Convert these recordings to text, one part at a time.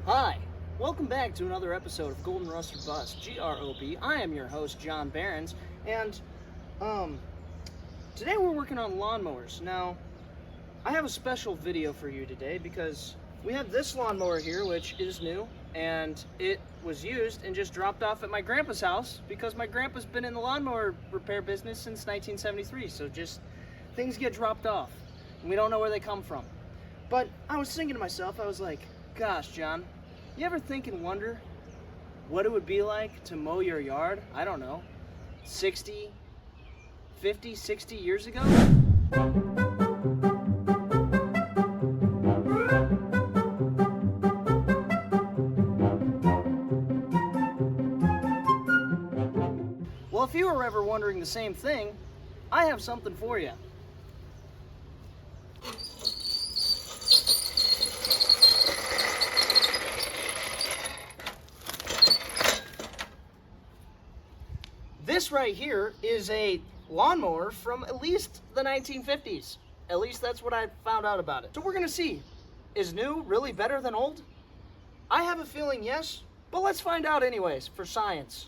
Hi, welcome back to another episode of Golden Rust or Bust, GROB. I am your host, John Behrens, and today we're working on lawnmowers. Now, I have a special video for you today because we have this lawnmower here, which is new, and it was used and just dropped off at my grandpa's house because my grandpa's been in the lawnmower repair business since 1973, so just things get dropped off, and we don't know where they come from. But I was thinking to myself, I was like, gosh, John, you ever think and wonder what it would be like to mow your yard, I don't know, 60 years ago? Well, if you were ever wondering the same thing, I have something for you. This right here is a lawnmower from at least the 1950s. At least that's what I found out about it. So we're gonna see, is new really better than old? I have a feeling yes, but let's find out anyways for science.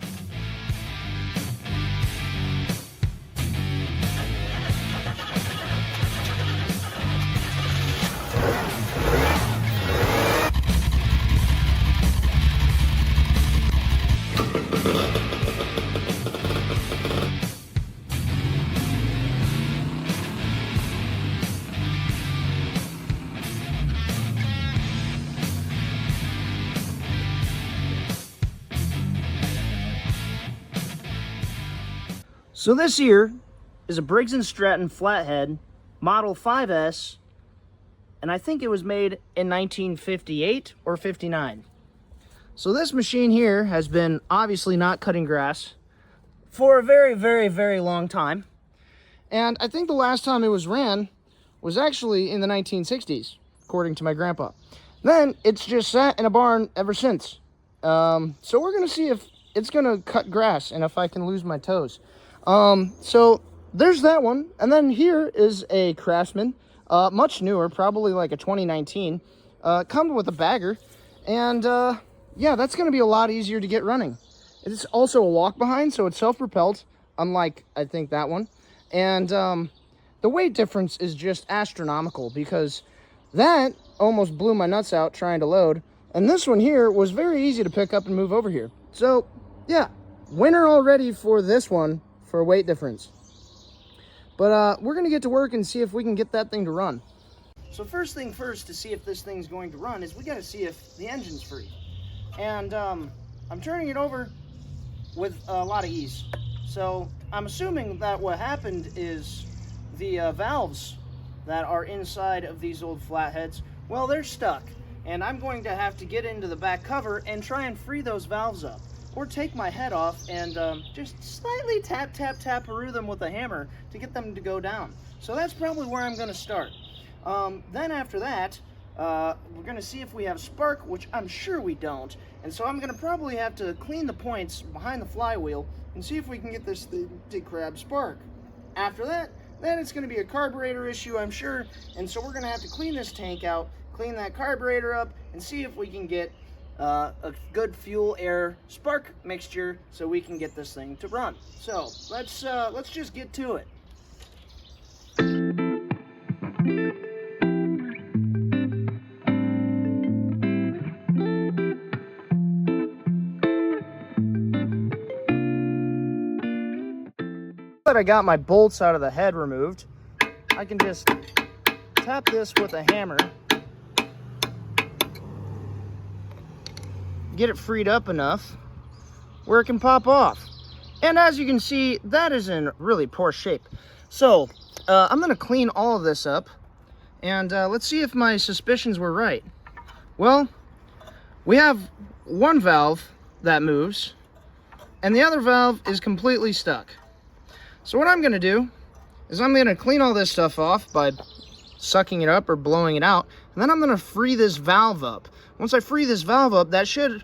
So this here is a Briggs & Stratton flathead, model 5S, and I think it was made in 1958 or 59. So this machine here has been obviously not cutting grass for a very long time. And I think the last time it was ran was actually in the 1960s, according to my grandpa. Then it's just sat in a barn ever since. So we're gonna see if it's gonna cut grass and if I can lose my toes. So there's that one. And then here is a Craftsman, much newer, probably like a 2019, comes with a bagger. And, yeah, that's going to be a lot easier to get running. It's also a walk behind, so it's self-propelled, unlike, I think, that one. And, the weight difference is just astronomical because that almost blew my nuts out trying to load. And this one here was very easy to pick up and move over here. So, yeah, winner already for this one. For a weight difference. But we're gonna get to work and see if we can get that thing to run. So first thing first, to see if this thing's going to run, is we gotta see if the engine's free. And I'm turning it over with a lot of ease. So I'm assuming that what happened is the valves that are inside of these old flatheads, well, they're stuck. And I'm going to have to get into the back cover and try and free those valves up. Or take my head off and just slightly tap-a-roo them with a hammer to get them to go down. So that's probably where I'm going to start. Then after that, we're going to see if we have spark, which I'm sure we don't. And so I'm going to probably have to clean the points behind the flywheel and see if we can get this thing to grab spark. After that, then it's going to be a carburetor issue, I'm sure. And so we're going to have to clean this tank out, clean that carburetor up, and see if we can get a good fuel air spark mixture so we can get this thing to run. So let's just get to it. Now that I got my bolts out of the head removed, I can just tap this with a hammer, get it freed up enough where it can pop off. And as you can see, that is in really poor shape. So I'm gonna clean all of this up and let's see if my suspicions were right. Well, we have one valve that moves and the other valve is completely stuck. So what I'm gonna do is I'm gonna clean all this stuff off by sucking it up or blowing it out, and then I'm gonna free this valve up. Once I free this valve up, that should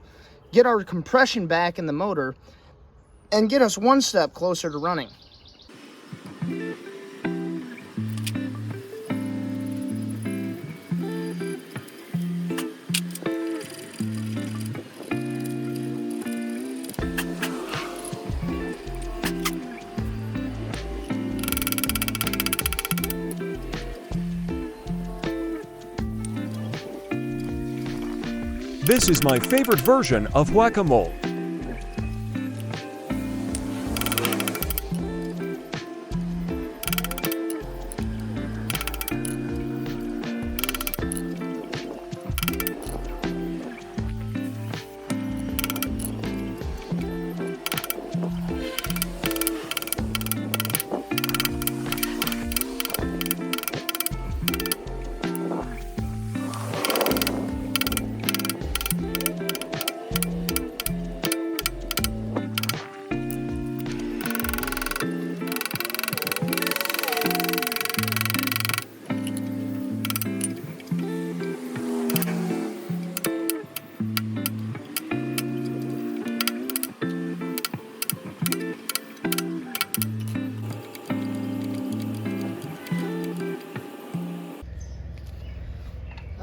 get our compression back in the motor and get us one step closer to running. This is my favorite version of whack-a-mole.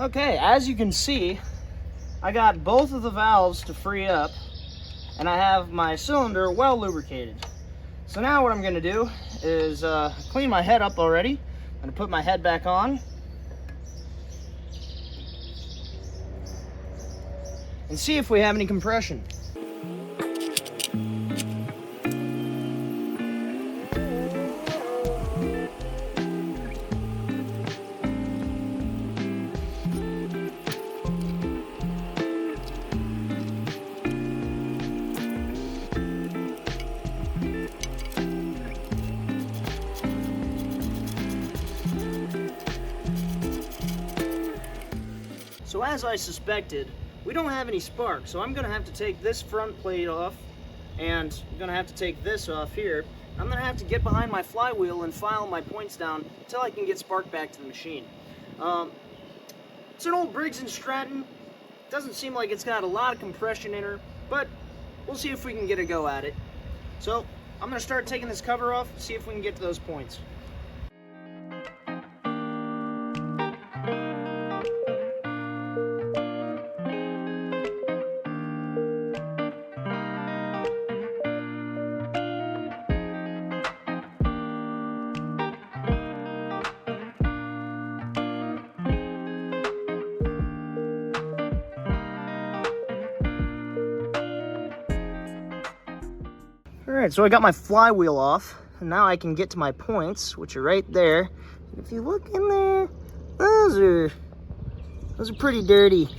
Okay, as you can see, I got both of the valves to free up, and I have my cylinder well lubricated. So now what I'm going to do is clean my head up already. I'm going to put my head back on. And see if we have any compression. So as I suspected, we don't have any spark, so I'm going to have to take this front plate off, and I'm going to have to take this off here. I'm going to have to get behind my flywheel and file my points down until I can get spark back to the machine. It's an old Briggs & Stratton. Doesn't seem like it's got a lot of compression in her, but we'll see if we can get a go at it. So I'm going to start taking this cover off, see if we can get to those points. Alright, so I got my flywheel off, and now I can get to my points, which are right there. And if you look in there, those are pretty dirty.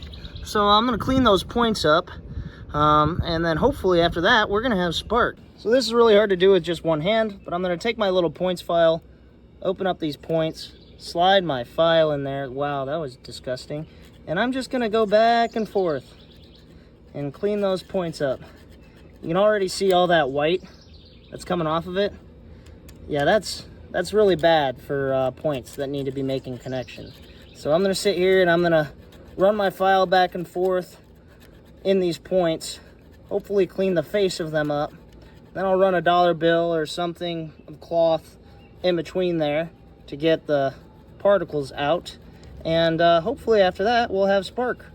So I'm going to clean those points up, and then hopefully after that, we're going to have spark. So this is really hard to do with just one hand, but I'm going to take my little points file, open up these points, slide my file in there. Wow, that was disgusting. And I'm just going to go back and forth and clean those points up. You can already see all that white that's coming off of it. Yeah, that's really bad for points that need to be making connection. So I'm gonna sit here and I'm gonna run my file back and forth in these points, hopefully clean the face of them up. Then I'll run a dollar bill or something of cloth in between there to get the particles out. And hopefully after that, we'll have spark.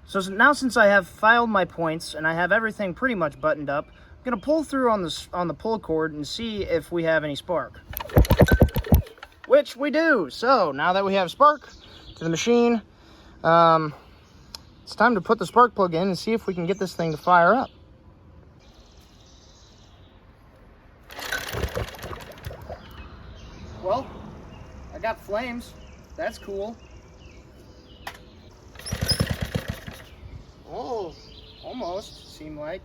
So now since I have filed my points and I have everything pretty much buttoned up, I'm gonna pull through on the pull cord and see if we have any spark. Which we do. So now that we have spark to the machine, it's time to put the spark plug in and see if we can get this thing to fire up. Well, I got flames. That's cool. Oh, almost, seemed like.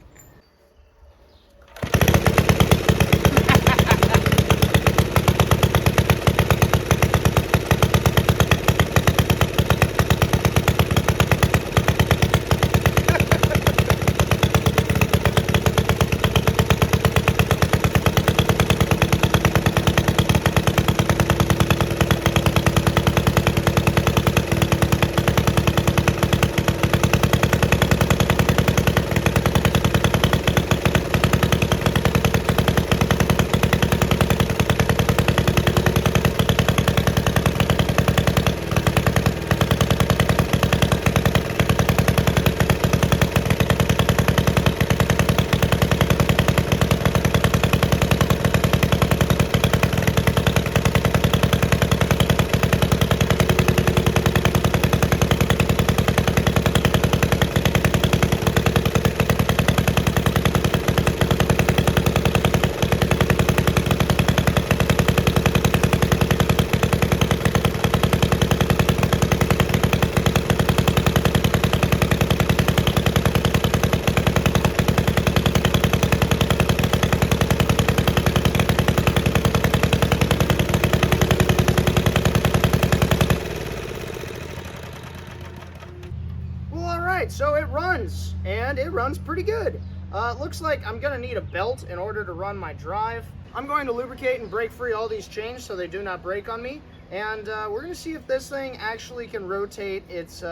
right, so it runs, and it runs pretty good. It looks like I'm gonna need a belt in order to run my drive. I'm going to lubricate and brake free all these chains so they do not break on me. And we're gonna see if this thing actually can rotate its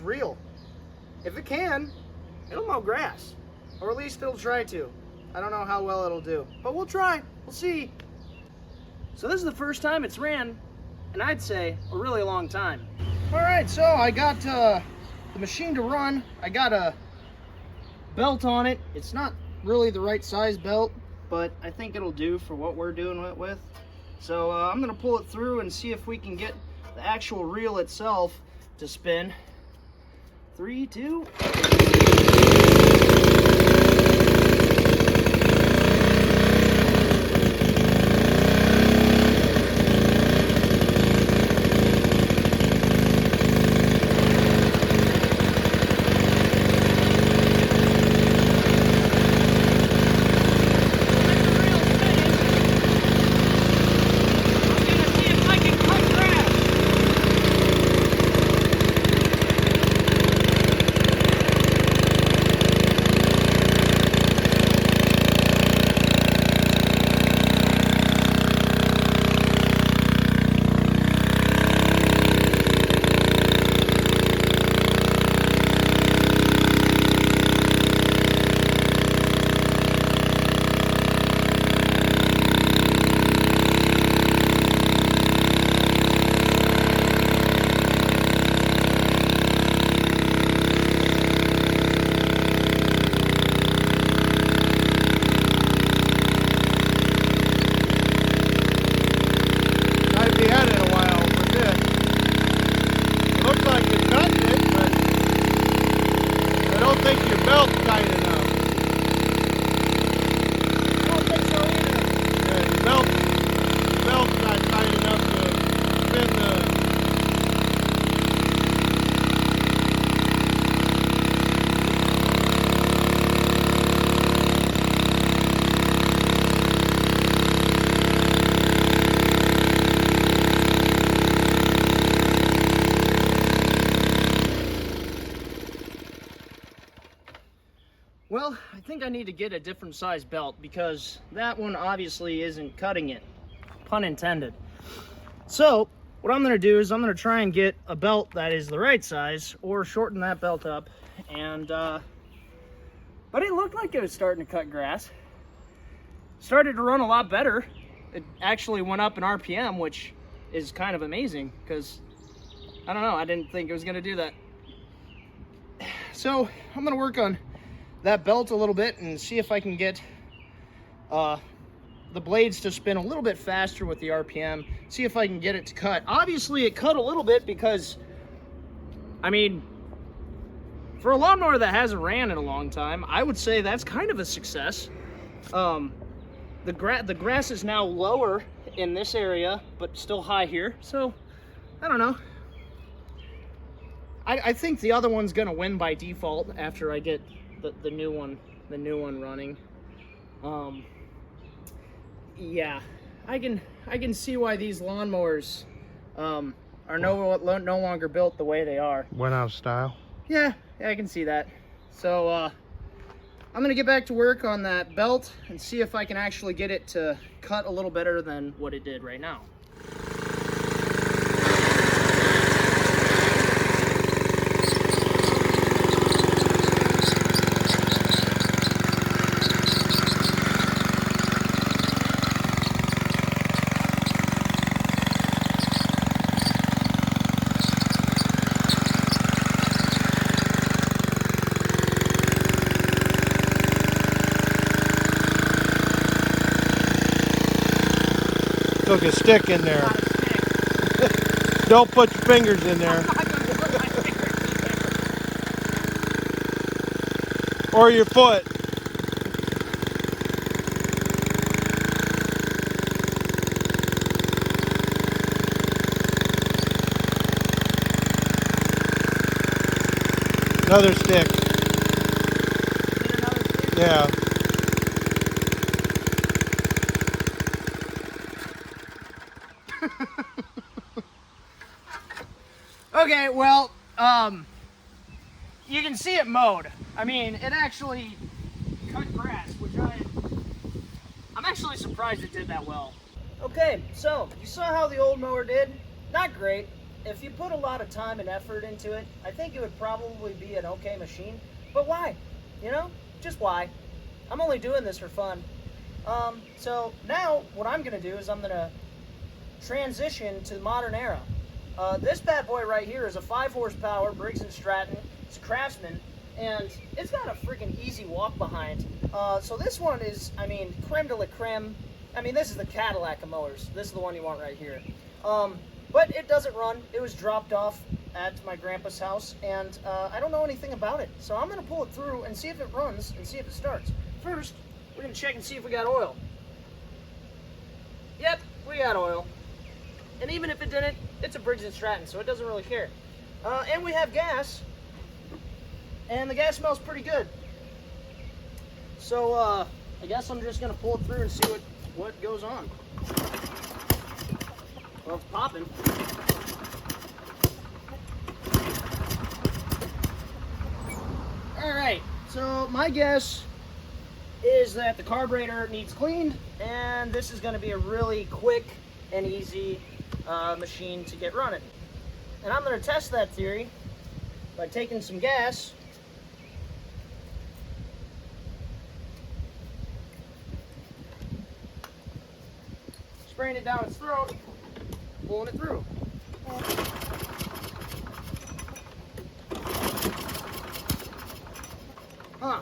reel. If it can, it'll mow grass, or at least it'll try to. I don't know how well it'll do, but we'll try, we'll see. So this is the first time it's ran, and I'd say a really long time. All right, so I got the machine to run. I got a belt on it. It's not really the right size belt, but I think it'll do for what we're doing it with. So I'm gonna pull it through and see if we can get the actual reel itself to spin. 3, 2. Well, I think I need to get a different size belt because that one obviously isn't cutting it, pun intended. So what I'm gonna do is I'm gonna try and get a belt that is the right size or shorten that belt up. And but it looked like it was starting to cut grass. Started to run a lot better. It actually went up in RPM, which is kind of amazing because I don't know, I didn't think it was gonna do that. So I'm gonna work on that belt a little bit and see if I can get the blades to spin a little bit faster with the RPM, see if I can get it to cut. Obviously it cut a little bit because, I mean, for a lawnmower that hasn't ran in a long time, I would say that's kind of a success. The grass is now lower in this area, but still high here, so I don't know. I think the other one's gonna win by default after I get the new one running. Yeah, I can see why these lawnmowers are no longer built the way they are. Went out of style. Yeah, I can see that. So I'm gonna get back to work on that belt and see if I can actually get it to cut a little better than what it did right now. Took a stick in there. Don't put your fingers in there. Or your foot. Another stick. Yeah. Okay, well, you can see it mowed. I mean, it actually cut grass, which I'm actually surprised it did that well. Okay, so you saw how the old mower did. Not great. If you put a lot of time and effort into it, I think it would probably be an okay machine. But why? You know, just why? I'm only doing this for fun. So now what I'm gonna do is I'm gonna transition to the modern era. This bad boy right here is a 5 horsepower Briggs & Stratton. It's a Craftsman, and it's got a freaking easy walk behind. So this one is, I mean, creme de la creme. I mean, this is the Cadillac of mowers. This is the one you want right here. But it doesn't run. It was dropped off at my grandpa's house, and I don't know anything about it. So I'm gonna pull it through and see if it runs and see if it starts. First, we're gonna check and see if we got oil. Yep, we got oil. And even if it didn't, it's a Briggs & Stratton, so it doesn't really care. And we have gas, and the gas smells pretty good. So I guess I'm just gonna pull it through and see what goes on. Well, it's popping. All right, so my guess is that the carburetor needs cleaned, and this is gonna be a really quick and easy machine to get running. And I'm going to test that theory by taking some gas, spraying it down its throat, pulling it through. Huh.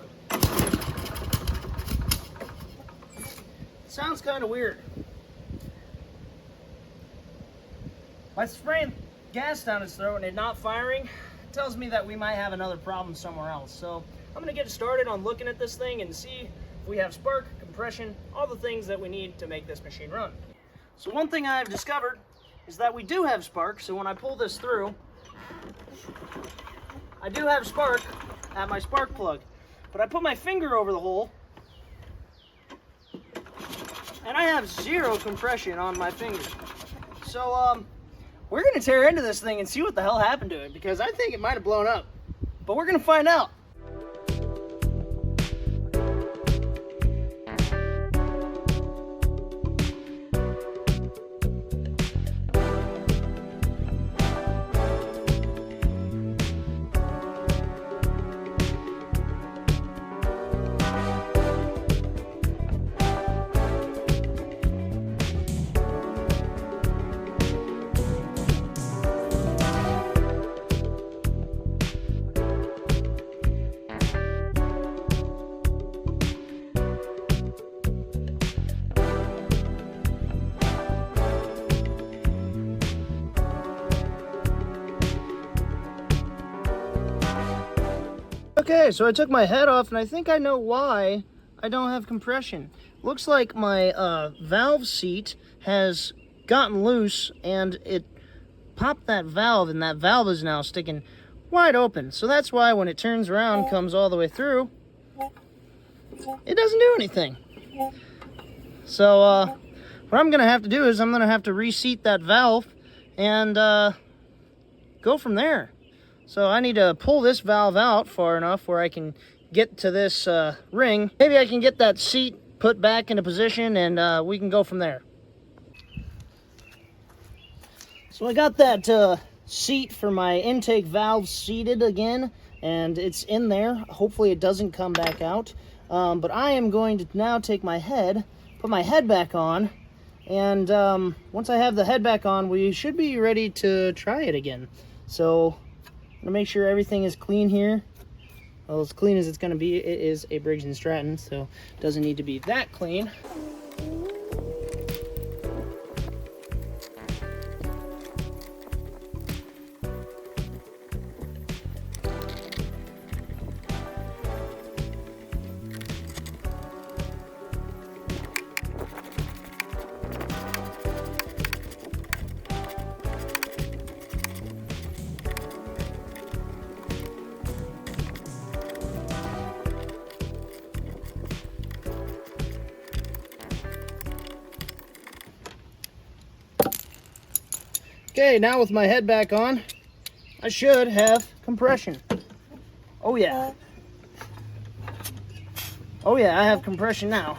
Sounds kind of weird. By spraying gas down its throat and it not firing, it tells me that we might have another problem somewhere else. So I'm gonna get started on looking at this thing and see if we have spark, compression, all the things that we need to make this machine run. So one thing I've discovered is that we do have spark. So when I pull this through, I do have spark at my spark plug, but I put my finger over the hole and I have 0 compression on my finger. So we're gonna tear into this thing and see what the hell happened to it, because I think it might have blown up. But we're gonna find out. Okay, so I took my head off, and I think I know why I don't have compression. Looks like my valve seat has gotten loose, and it popped that valve, and that valve is now sticking wide open. So that's why when it turns around, comes all the way through, it doesn't do anything. So what I'm gonna have to do is I'm gonna have to reseat that valve and go from there. So I need to pull this valve out far enough where I can get to this ring. Maybe I can get that seat put back into position, and we can go from there. So I got that seat for my intake valve seated again, and it's in there. Hopefully it doesn't come back out. But I am going to now take my head, put my head back on, and once I have the head back on, we should be ready to try it again. So I'm gonna make sure everything is clean here. Well, as clean as it's gonna be. It is a Briggs & Stratton, so it doesn't need to be that clean. Okay, now with my head back on, I should have compression. Oh yeah. Oh yeah, I have compression now.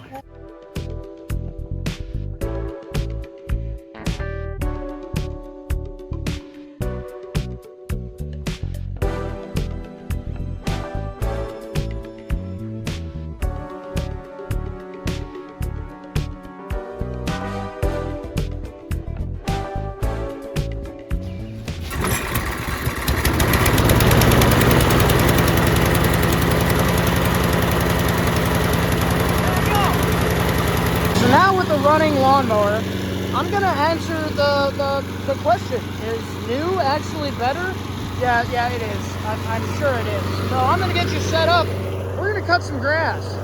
Now with the running lawnmower, I'm gonna answer the question. Is new actually better? Yeah, it is. I'm sure it is. So I'm gonna get you set up. We're gonna cut some grass.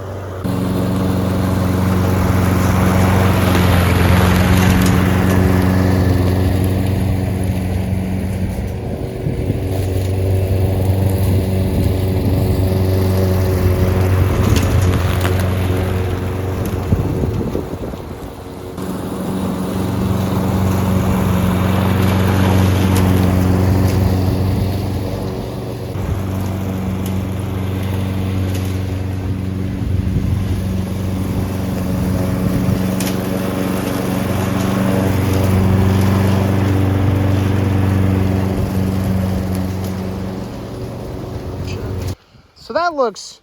So that looks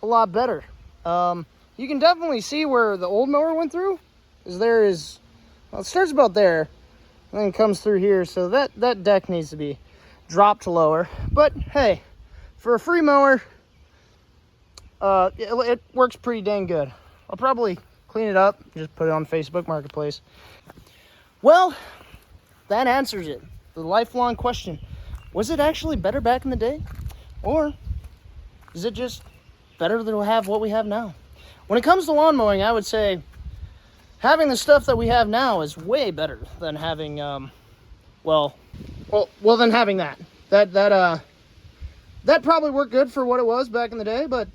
a lot better. You can definitely see where the old mower went through. Because there is, well, it starts about there, and then comes through here. So that deck needs to be dropped lower. But hey, for a free mower, it works pretty dang good. I'll probably clean it up, just put it on Facebook Marketplace. Well, that answers it. The lifelong question. Was it actually better back in the day? Or is it just better to have what we have now? When it comes to lawn mowing, I would say having the stuff that we have now is way better than having, well, than having that. That probably worked good for what it was back in the day, but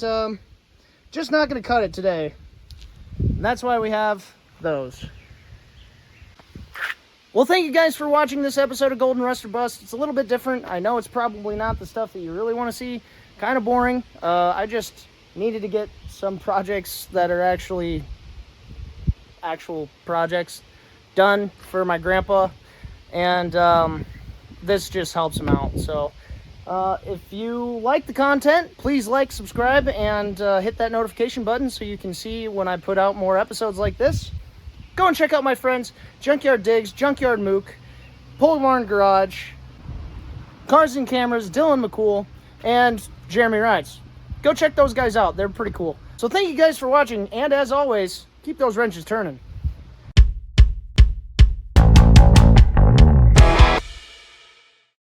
just not going to cut it today. And that's why we have those. Well, thank you guys for watching this episode of Golden Rust or Bust. It's a little bit different. I know it's probably not the stuff that you really want to see. Kind of boring. I just needed to get some projects that are actual projects done for my grandpa, and this just helps him out. So if you like the content, please like, subscribe, and hit that notification button so you can see when I put out more episodes like this. Go and check out my friends Junkyard Digs, Junkyard Mook, Pole Barn Garage, Cars and Cameras, Dylan McCool, and Jeremy Rhydes. Go check those guys out. They're pretty cool. So thank you guys for watching, and as always, keep those wrenches turning.